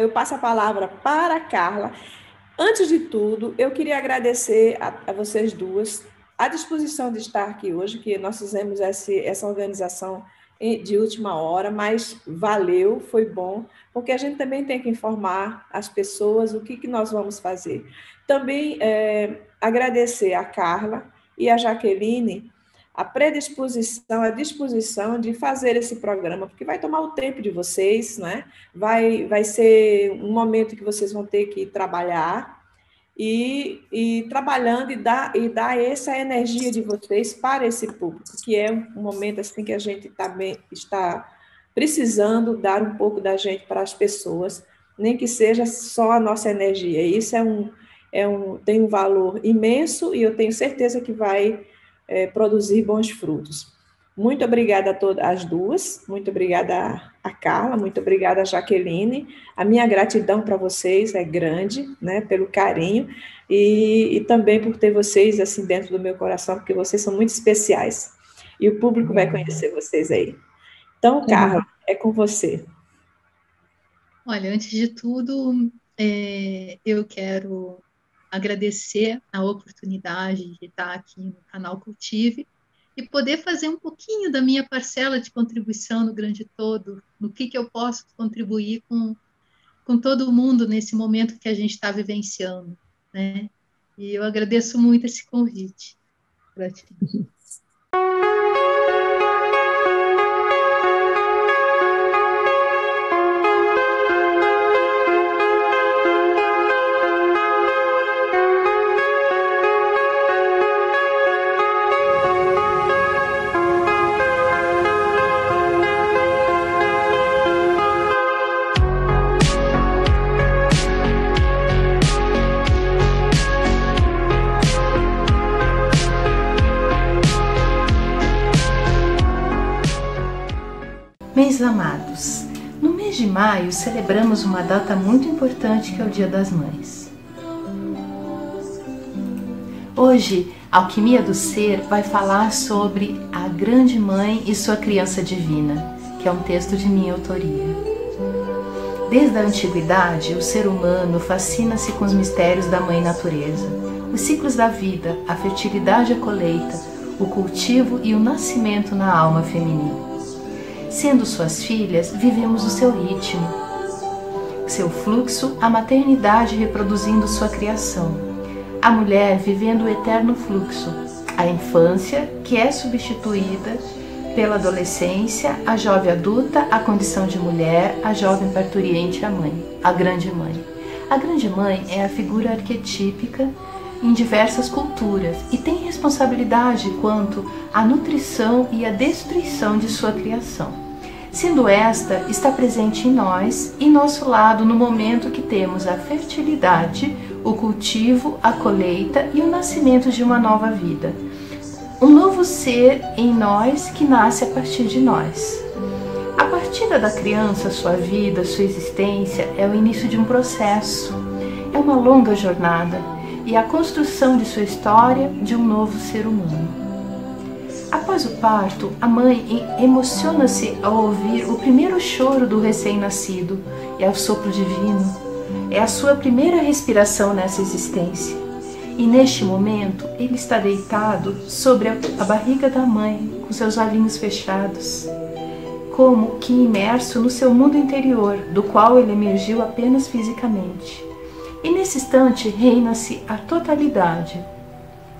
Eu passo a palavra para a Carla. Antes de tudo, eu queria agradecer a vocês duas a disposição de estar aqui hoje, que nós fizemos essa organização de última hora, mas valeu, foi bom, porque a gente também tem que informar as pessoas o que nós vamos fazer. Também agradecer a Carla e a Jaqueline a predisposição, a disposição de fazer esse programa, porque vai tomar o tempo de vocês, né? Vai ser um momento que vocês vão ter que trabalhar, e trabalhando e dar essa energia de vocês para esse público, que é um momento assim que a gente também está precisando dar um pouco da gente para as pessoas, nem que seja só a nossa energia. Isso tem um valor imenso e eu tenho certeza que vai produzir bons frutos. Muito obrigada a todas as duas, muito obrigada a Carla, muito obrigada a Jaqueline. A minha gratidão para vocês é grande, né, pelo carinho e também por ter vocês assim dentro do meu coração, porque vocês são muito especiais. E o público vai conhecer vocês aí. Então, Carla, é com você. Olha, antes de tudo, eu quero agradecer a oportunidade de estar aqui no canal Cultive e poder fazer um pouquinho da minha parcela de contribuição no grande todo, no que eu posso contribuir com todo mundo nesse momento que a gente está vivenciando, né? E eu agradeço muito esse convite. Gratidão. Meus amados, no mês de maio celebramos uma data muito importante que é o Dia das Mães. Hoje, a Alquimia do Ser vai falar sobre a Grande Mãe e sua Criança Divina, que é um texto de minha autoria. Desde a antiguidade, o ser humano fascina-se com os mistérios da Mãe Natureza, os ciclos da vida, a fertilidade e a colheita, o cultivo e o nascimento na alma feminina. Sendo suas filhas, vivemos o seu ritmo, seu fluxo, a maternidade reproduzindo sua criação, a mulher vivendo o eterno fluxo, a infância, que é substituída pela adolescência, a jovem adulta, a condição de mulher, a jovem parturiente, a mãe, a grande mãe. A grande mãe é a figura arquetípica em diversas culturas e tem responsabilidade quanto à nutrição e à destruição de sua criação. Sendo esta, está presente em nós e nosso lado no momento que temos a fertilidade, o cultivo, a colheita e o nascimento de uma nova vida. Um novo ser em nós que nasce a partir de nós. A partida da criança, sua vida, sua existência é o início de um processo. É uma longa jornada. e a construção de sua história de um novo ser humano. Após o parto, a mãe emociona-se ao ouvir o primeiro choro do recém-nascido. É o sopro divino, é a sua primeira respiração nessa existência. E neste momento, ele está deitado sobre a barriga da mãe, com seus olhinhos fechados, como que imerso no seu mundo interior, do qual ele emergiu apenas fisicamente. E nesse instante reina-se a totalidade.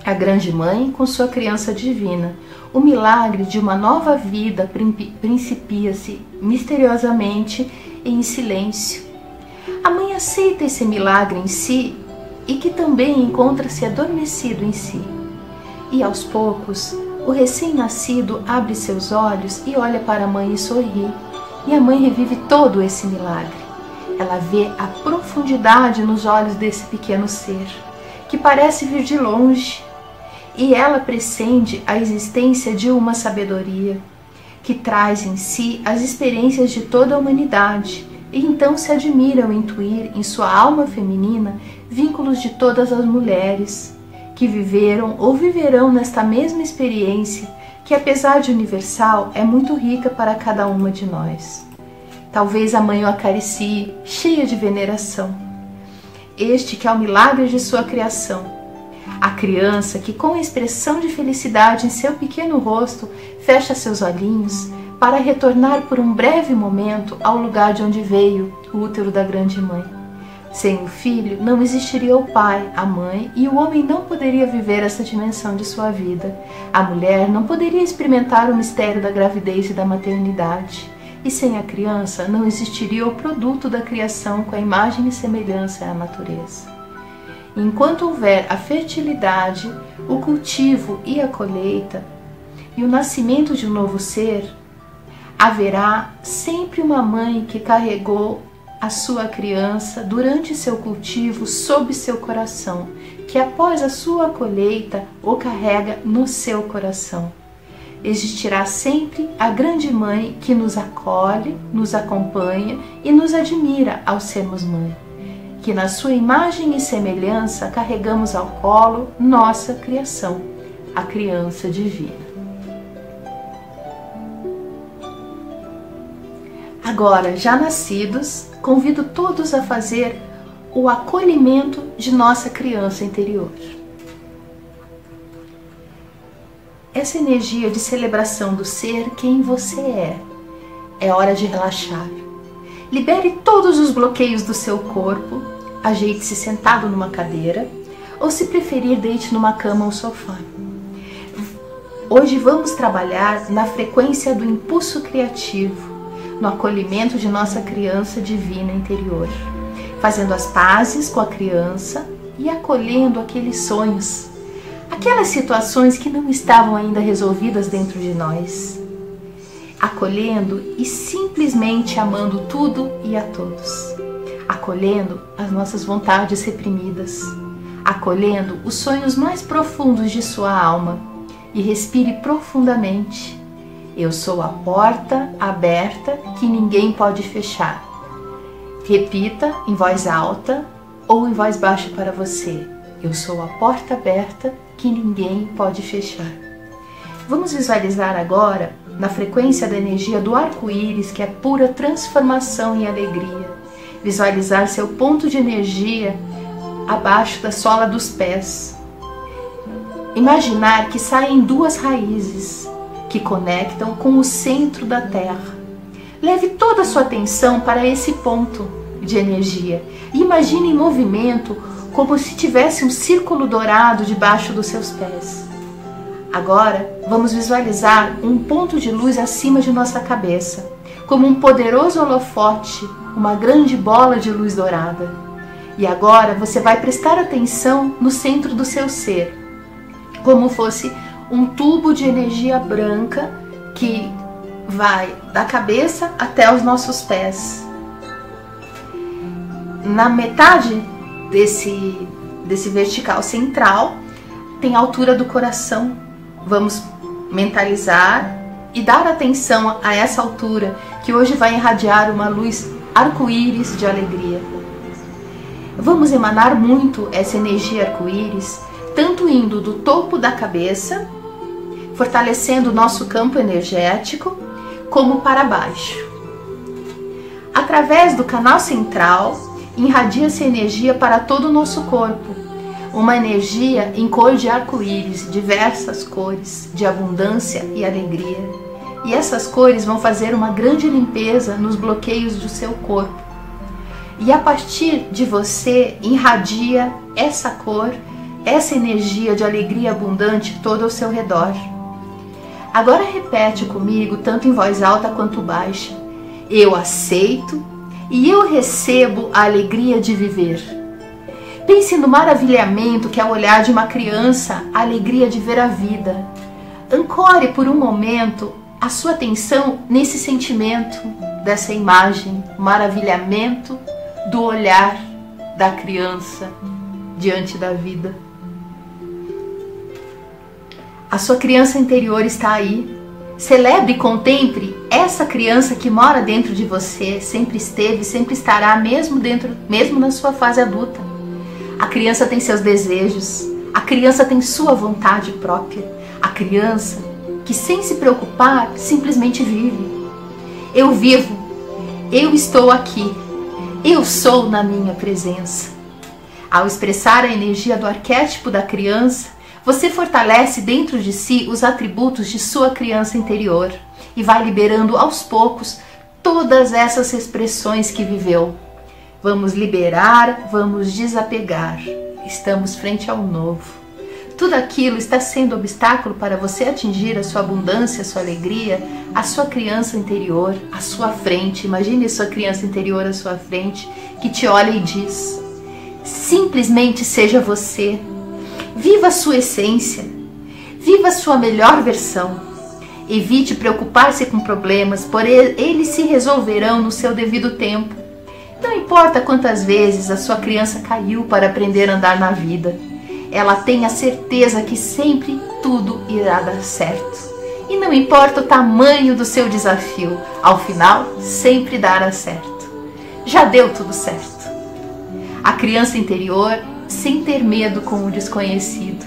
A grande mãe com sua criança divina. O milagre de uma nova vida principia-se misteriosamente e em silêncio. A mãe aceita esse milagre em si e que também encontra-se adormecido em si. E aos poucos, o recém-nascido abre seus olhos e olha para a mãe e sorri. E a mãe revive todo esse milagre. Ela vê a profundidade nos olhos desse pequeno ser, que parece vir de longe. E ela pressente a existência de uma sabedoria, que traz em si as experiências de toda a humanidade, e então se admira ao intuir em sua alma feminina vínculos de todas as mulheres, que viveram ou viverão nesta mesma experiência, que apesar de universal, é muito rica para cada uma de nós. Talvez a mãe o acaricie, cheia de veneração. Este que é o milagre de sua criação. A criança que, com a expressão de felicidade em seu pequeno rosto, fecha seus olhinhos para retornar por um breve momento ao lugar de onde veio, o útero da grande mãe. Sem o filho, não existiria o pai, a mãe, e o homem não poderia viver essa dimensão de sua vida. A mulher não poderia experimentar o mistério da gravidez e da maternidade. E sem a criança, não existiria o produto da criação com a imagem e semelhança à natureza. Enquanto houver a fertilidade, o cultivo e a colheita, e o nascimento de um novo ser, haverá sempre uma mãe que carregou a sua criança durante seu cultivo sob seu coração, que após a sua colheita o carrega no seu coração. Existirá sempre a grande mãe que nos acolhe, nos acompanha e nos admira ao sermos mãe, que na sua imagem e semelhança carregamos ao colo nossa criação, a criança divina. Agora, já nascidos, convido todos a fazer o acolhimento de nossa criança interior. Essa energia de celebração do ser quem você é hora de relaxar. Libere todos os bloqueios do seu corpo, ajeite-se sentado numa cadeira, ou se preferir, deite numa cama ou sofá. Hoje vamos trabalhar na frequência do impulso criativo, no acolhimento de nossa criança divina interior, fazendo as pazes com a criança e acolhendo aqueles sonhos, aquelas situações que não estavam ainda resolvidas dentro de nós, acolhendo e simplesmente amando tudo e a todos, acolhendo as nossas vontades reprimidas, acolhendo os sonhos mais profundos de sua alma, e respire profundamente. Eu sou a porta aberta que ninguém pode fechar. Repita em voz alta ou em voz baixa para você. Eu sou a porta aberta que ninguém pode fechar. Vamos visualizar agora na frequência da energia do arco-íris, que é pura transformação e alegria. Visualizar seu ponto de energia abaixo da sola dos pés. Imaginar que saem duas raízes que conectam com o centro da Terra. Leve toda a sua atenção para esse ponto de energia e imagine em movimento como se tivesse um círculo dourado debaixo dos seus pés. Agora, vamos visualizar um ponto de luz acima de nossa cabeça, como um poderoso holofote, uma grande bola de luz dourada. E agora você vai prestar atenção no centro do seu ser, como fosse um tubo de energia branca que vai da cabeça até os nossos pés. Na metade desse vertical central tem a altura do coração. Vamos mentalizar e dar atenção a essa altura, que hoje vai irradiar uma luz arco-íris de alegria. Vamos emanar muito essa energia arco-íris, tanto indo do topo da cabeça, fortalecendo o nosso campo energético, como para baixo. Através do canal central, irradia-se energia para todo o nosso corpo. Uma energia em cor de arco-íris, diversas cores, de abundância e alegria. E essas cores vão fazer uma grande limpeza nos bloqueios do seu corpo. E a partir de você, irradia essa cor, essa energia de alegria abundante todo ao seu redor. Agora repete comigo, tanto em voz alta quanto baixa. Eu aceito e eu recebo a alegria de viver. Pense no maravilhamento que é o olhar de uma criança, a alegria de ver a vida. Ancore por um momento a sua atenção nesse sentimento, dessa imagem, maravilhamento do olhar da criança diante da vida. A sua criança interior está aí. Celebre e contemple essa criança que mora dentro de você, sempre esteve, sempre estará, mesmo na sua fase adulta. A criança tem seus desejos, a criança tem sua vontade própria, a criança que, sem se preocupar, simplesmente vive. Eu vivo, eu estou aqui, eu sou na minha presença. Ao expressar a energia do arquétipo da criança, você fortalece dentro de si os atributos de sua criança interior e vai liberando aos poucos todas essas expressões que viveu. Vamos liberar, vamos desapegar. Estamos frente ao novo. Tudo aquilo está sendo obstáculo para você atingir a sua abundância, a sua alegria, a sua criança interior à sua frente. Imagine a sua criança interior à sua frente que te olha e diz: simplesmente seja você. Viva a sua essência, viva a sua melhor versão. Evite preocupar-se com problemas, por eles se resolverão no seu devido tempo. Não importa quantas vezes a sua criança caiu para aprender a andar na vida, ela tem a certeza que sempre tudo irá dar certo. E não importa o tamanho do seu desafio, ao final sempre dará certo. Já deu tudo certo. A criança interior sem ter medo com o desconhecido.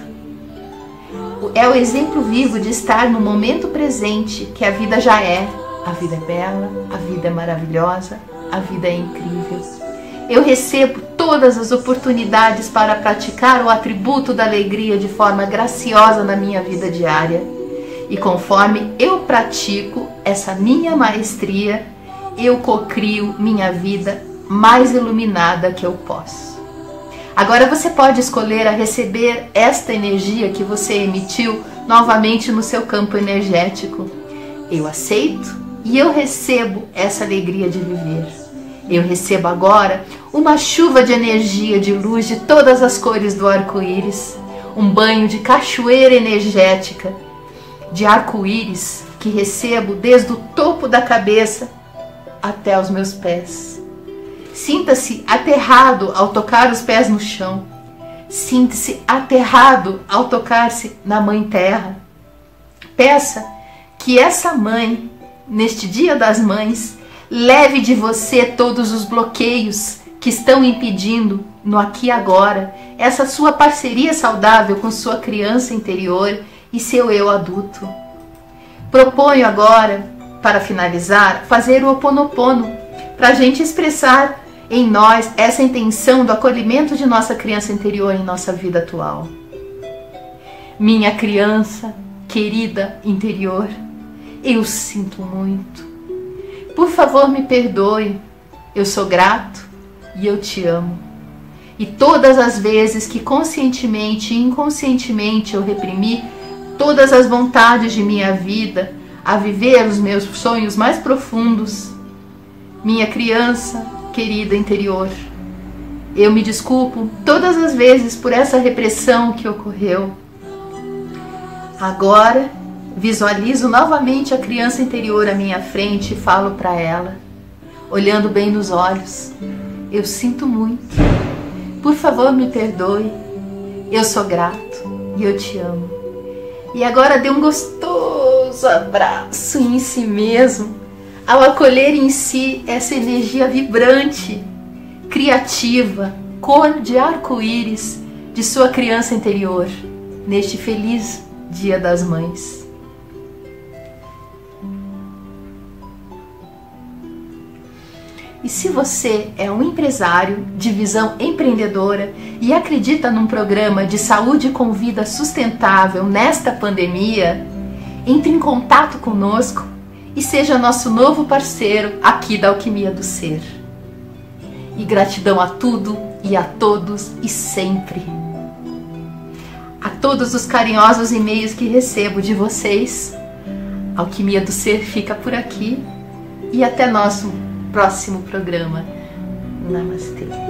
É o exemplo vivo de estar no momento presente, que a vida já é. A vida é bela, a vida é maravilhosa, a vida é incrível. Eu recebo todas as oportunidades para praticar o atributo da alegria de forma graciosa na minha vida diária. E conforme eu pratico essa minha maestria, eu cocrio minha vida mais iluminada que eu posso. Agora você pode escolher a receber esta energia que você emitiu novamente no seu campo energético. Eu aceito e eu recebo essa alegria de viver. Eu recebo agora uma chuva de energia, de luz de todas as cores do arco-íris, um banho de cachoeira energética, de arco-íris que recebo desde o topo da cabeça até os meus pés. Sinta-se aterrado ao tocar os pés no chão. Sinta-se aterrado ao tocar-se na Mãe Terra. Peça que essa mãe, neste Dia das Mães, leve de você todos os bloqueios que estão impedindo, no aqui e agora, essa sua parceria saudável com sua criança interior e seu eu adulto. Proponho agora, para finalizar, fazer o Ho Oponopono, para a gente expressar em nós essa intenção do acolhimento de nossa criança interior em nossa vida atual. Minha criança querida interior, eu sinto muito. Por favor, me perdoe. Eu sou grato e eu te amo. E todas as vezes que conscientemente e inconscientemente eu reprimi todas as vontades de minha vida a viver os meus sonhos mais profundos, minha criança querida interior, eu me desculpo todas as vezes por essa repressão que ocorreu. Agora visualizo novamente a criança interior à minha frente e falo para ela, olhando bem nos olhos: eu sinto muito, por favor me perdoe, eu sou grato e eu te amo. E agora dê um gostoso abraço em si mesmo, ao acolher em si essa energia vibrante, criativa, cor de arco-íris de sua criança interior neste feliz Dia das Mães. E se você é um empresário de visão empreendedora e acredita num programa de saúde com vida sustentável nesta pandemia, entre em contato conosco e seja nosso novo parceiro aqui da Alquimia do Ser. E gratidão a tudo e a todos e sempre. A todos os carinhosos e-mails que recebo de vocês, a Alquimia do Ser fica por aqui e até nosso próximo programa. Namastê.